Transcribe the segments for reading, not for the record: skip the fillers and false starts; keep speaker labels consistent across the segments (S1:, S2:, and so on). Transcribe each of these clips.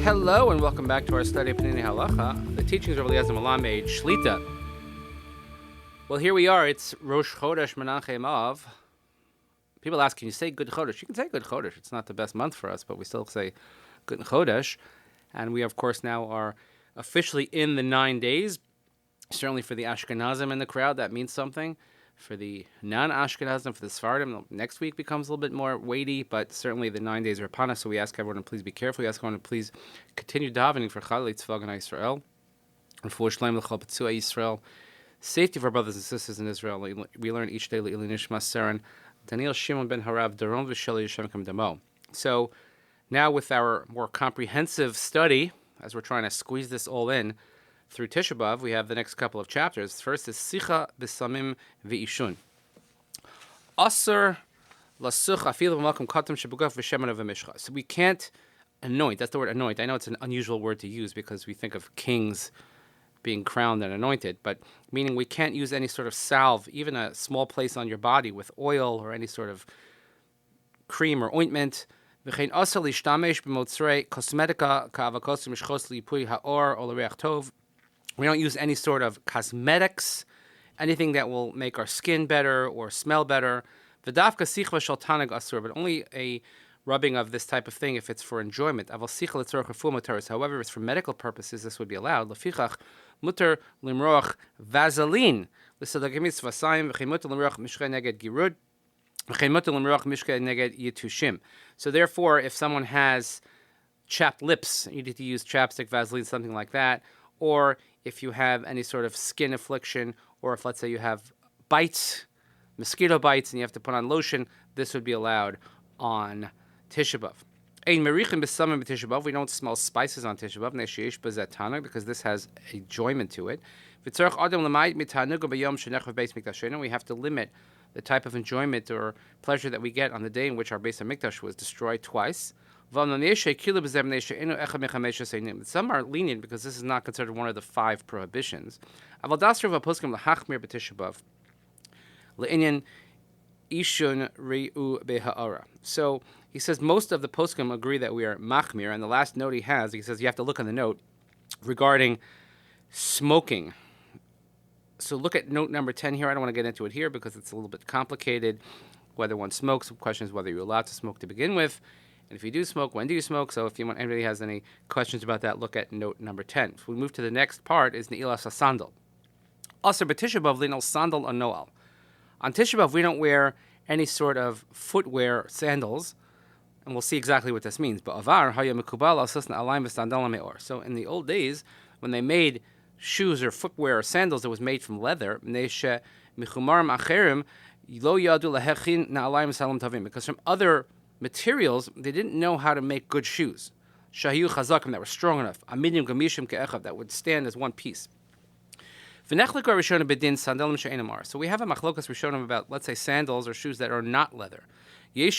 S1: Hello and welcome back to our study of Peninei Halacha, the teachings of Eliezer Melamed Shlita. Well, here we are. It's Rosh Chodesh Menachem Av. People ask, can you say Good Chodesh? You can say Good Chodesh. It's not the best month for us, but we still say Good Chodesh. And we, of course, now are officially in the 9 days. Certainly for the Ashkenazim in the crowd, that means something. For the non-Ashkenazim, for the Sephardim, next week becomes a little bit more weighty, but certainly the 9 days are upon us, so we ask everyone to please be careful. We ask everyone to please continue davening for Chalei Tzva Gana Yisrael, and for Shleim L'chol Petzuah Yisrael, safety of our brothers and sisters in Israel. We learn each day Le'ili Nishmat Seren, Daniel Shimon ben Harav, Daron V'Sheli Yishem Kam Damo. So now with our more comprehensive study, as we're trying to squeeze this all in, through Tisha B'Av, we have the next couple of chapters. First is Sicha B'Samim V'Ishun. Aser Lasuch Afilu V'Malkum Katam Shebugaf V'Shemen V'Mishcha. So we can't anoint. That's the word anoint. I know it's an unusual word to use because we think of kings being crowned and anointed, but meaning we can't use any sort of salve, even a small place on your body with oil or any sort of cream or ointment. V'chein aser Lishtamesh B'Motzrei Kosmetika Ka'avakosu Mishchos Li'Pui Ha'or Ol Reach Tov. We don't use any sort of cosmetics, anything that will make our skin better or smell better. V'davka sichva shel tanag asur, but only a rubbing of this type of thing if it's for enjoyment. Aval sichva letzorach refuah mutaris. However, if it's for medical purposes, this would be allowed. Lefichach muter limroach vaseline. L'sadagimit svasayim v'chein muter limroach mishkei neged girud v'chein muter limroach mishkei neged yitushim. So therefore, if someone has chapped lips, you need to use chapstick, Vaseline, something like that. Or if you have any sort of skin affliction, or if, let's say, you have bites, mosquito bites, and you have to put on lotion, this would be allowed on Tisha B'Av. We don't smell spices on Tisha B'Av, because this has enjoyment to it. We have to limit the type of enjoyment or pleasure that we get on the day in which our Beis HaMikdash was destroyed twice. Some are lenient because this is not considered one of the 5 prohibitions. So he says most of the poskim agree that we are machmir, and the last note he says you have to look on the note regarding smoking. So look at note number 10 here. I don't want to get into it here because it's a little bit complicated. Whether one smokes, the question is whether you're allowed to smoke to begin with. And if you do smoke, when do you smoke? So if anybody has any questions about that, look at note number 10. So we move to the next part, is Ne'ilas HaSandal. Also, but Tisha B'Av linol sandal or noel. On Tisha B'Av, we don't wear any sort of footwear, sandals, and we'll see exactly what this means. But avar haya mekubal asasna alayim v'sandal meor. So in the old days, when they made shoes or footwear or sandals that was made from leather, neishe michumarim acherim lo yadu lahechin na'alayim v'salam tavim, because from other materials, they didn't know how to make good shoes. Shahiyu chazakim, that were strong enough. Aminim gamishim ke'echav, that would stand as one piece. So we have a machlokas rishonim about, let's say, sandals or shoes that are not leather. Some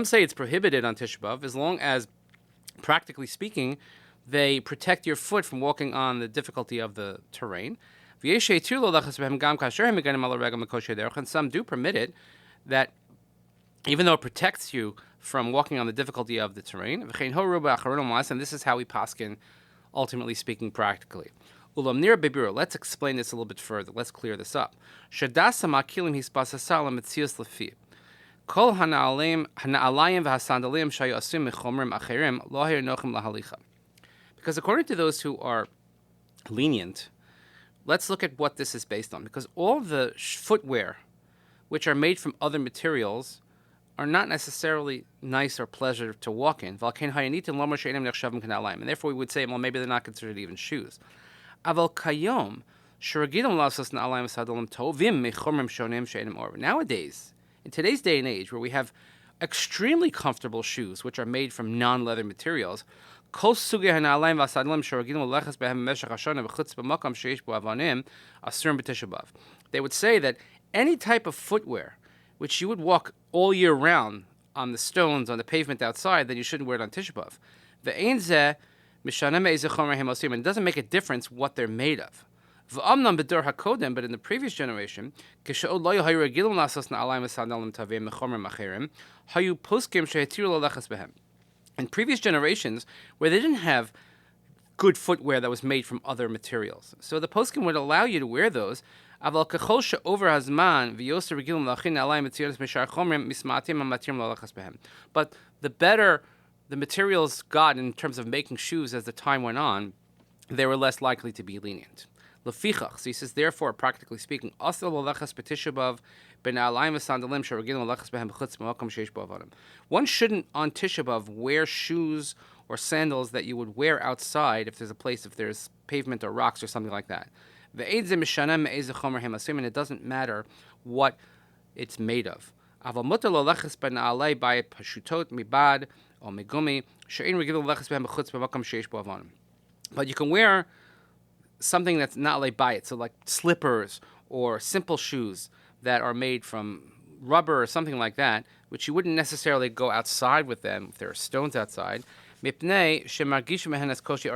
S1: say it's prohibited on Tisha B'Av as long as, practically speaking, they protect your foot from walking on the difficulty of the terrain. And some do permit it, that even though it protects you from walking on the difficulty of the terrain, and this is how we paskin, ultimately speaking, practically. Let's explain this a little bit further. Let's clear this up. Because according to those who are lenient, let's look at what this is based on. Because all the footwear, which are made from other materials, are not necessarily nice or pleasant to walk in. And therefore we would say, well, maybe they're not considered even shoes. Nowadays, in today's day and age, where we have extremely comfortable shoes, which are made from non-leather materials, they would say that any type of footwear which you would walk all year round on the stones, on the pavement outside, then you shouldn't wear it on Tisha B'Av. And it doesn't make a difference what they're made of. V'amnam b'dor hakodem, but in the previous generation, k'she'od lo yahayu regilum lasas na'alayim v'sandalim tavim mechomer machirim, hayu poskim shehetiru lalechas behem. In previous generations, where they didn't have good footwear that was made from other materials, so the poskim would allow you to wear those. Aval kechol she'over hazman v'yoser regilum lachin na'alayim etziras mishar chomrim mismatim ha'matirim lalechas behem. But the better the materials got in terms of making shoes as the time went on, they were less likely to be lenient. Lefichach, so he says, therefore, practically speaking, asal lalechas Tisha B'Av bena'alayim v'sandalim she'regilim lalechas behem b'chutz b'makom sheish bo avadim. One shouldn't on Tisha B'Av wear shoes or sandals that you would wear outside if there's pavement or rocks or something like that. Ve'ed ze mishanem me'ez chomer hemasim, and it doesn't matter what it's made of. Aval mutar lalechas bena'alay bayit pashutot mibad or megumi she'ein regilim lalechas behem b'chutz b'makom sheish bo avadim. But you can wear something that's not like bayit, so like slippers or simple shoes that are made from rubber or something like that, which you wouldn't necessarily go outside with them if there are stones outside. Peninei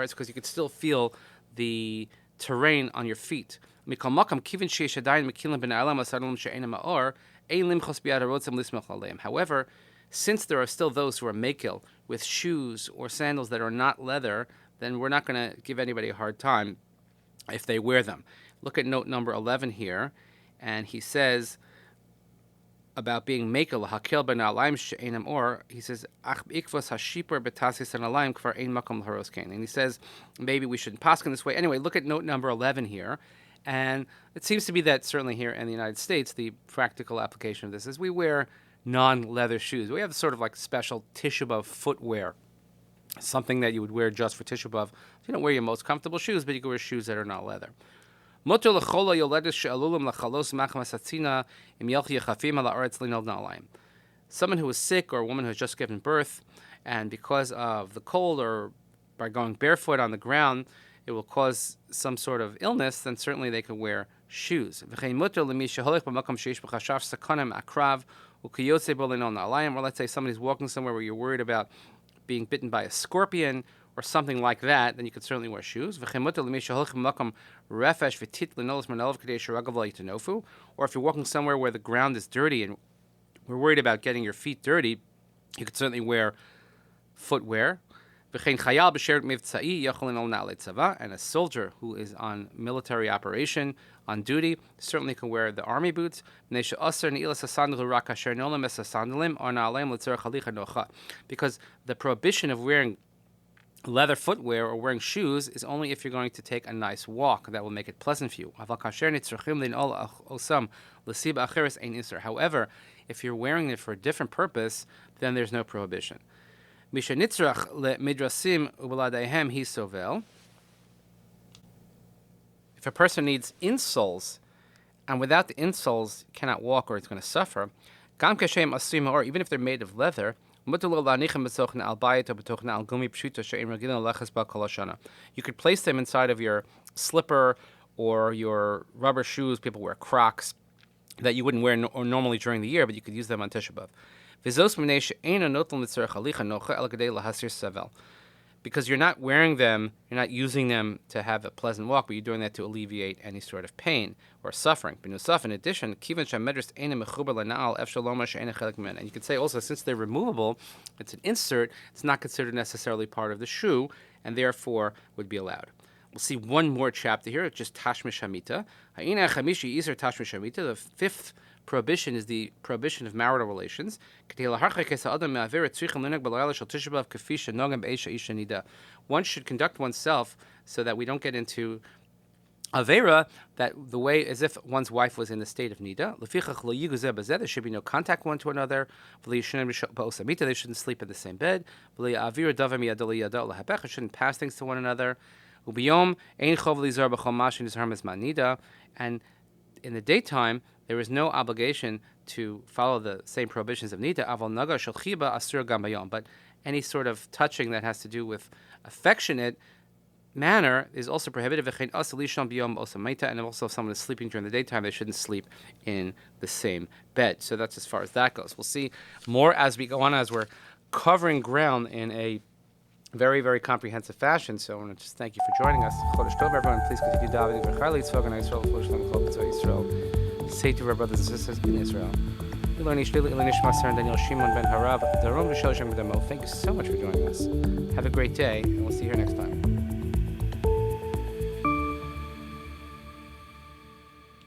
S1: because you could still feel the terrain on your feet. However, since there are still those who are makil with shoes or sandals that are not leather, then we're not going to give anybody a hard time if they wear them. Look at note number 11 here, and he says about being makel hakel ben alayim she'enam or. He says ach ikvos hashipur betasis and alayim kvar ein makom l'haroskein, and he says maybe we shouldn't paskin this way. Anyway, look at note number 11 here, and it seems to be that certainly here in the United States, the practical application of this is we wear non-leather shoes. We have sort of like special Tisha B'Av footwear, something that you would wear just for Tisha B'Av. You don't wear your most comfortable shoes, but you can wear shoes that are not leather. Someone who is sick or a woman who has just given birth, and because of the cold or by going barefoot on the ground, it will cause some sort of illness, then certainly they can wear shoes. Or let's say somebody's walking somewhere where you're worried about being bitten by a scorpion or something like that, then you could certainly wear shoes. Or if you're walking somewhere where the ground is dirty and we're worried about getting your feet dirty, you could certainly wear footwear. And a soldier who is on military operation, on duty, certainly can wear the army boots. Because the prohibition of wearing leather footwear or wearing shoes is only if you're going to take a nice walk that will make it pleasant for you. However, if you're wearing it for a different purpose, then there's no prohibition. If a person needs insoles, and without the insoles cannot walk or it's going to suffer, or even if they're made of leather, you could place them inside of your slipper or your rubber shoes. People wear Crocs that you wouldn't wear normally during the year, but you could use them on Tisha B'Av. Because you're not wearing them, you're not using them to have a pleasant walk, but you're doing that to alleviate any sort of pain or suffering. In addition, and you could say also, since they're removable, it's an insert, it's not considered necessarily part of the shoe, and therefore would be allowed. We'll see one more chapter here, just Tashmish Hamita. The fifth prohibition is the prohibition of marital relations. One should conduct oneself so that we don't get into Avera, that the way as if one's wife was in the state of Nida. There should be no contact one to another. They shouldn't sleep in the same bed. Shouldn't pass things to one another. And in the daytime, there is no obligation to follow the same prohibitions of Nida. But any sort of touching that has to do with affectionate manner is also prohibited. And also, if someone is sleeping during the daytime, they shouldn't sleep in the same bed. So that's as far as that goes. We'll see more as we go on, as we're covering ground in a very, very comprehensive fashion. So I want to just thank you for joining us. Chodesh Tov, everyone. Please continue davening for Chayil Yitzchak and Israel, for Shalom Israel. Say to our brothers and sisters in Israel. Nishmat and Daniel Shimon ben Harav. Thank you so much for joining us. Have a great day, and we'll see you here next time.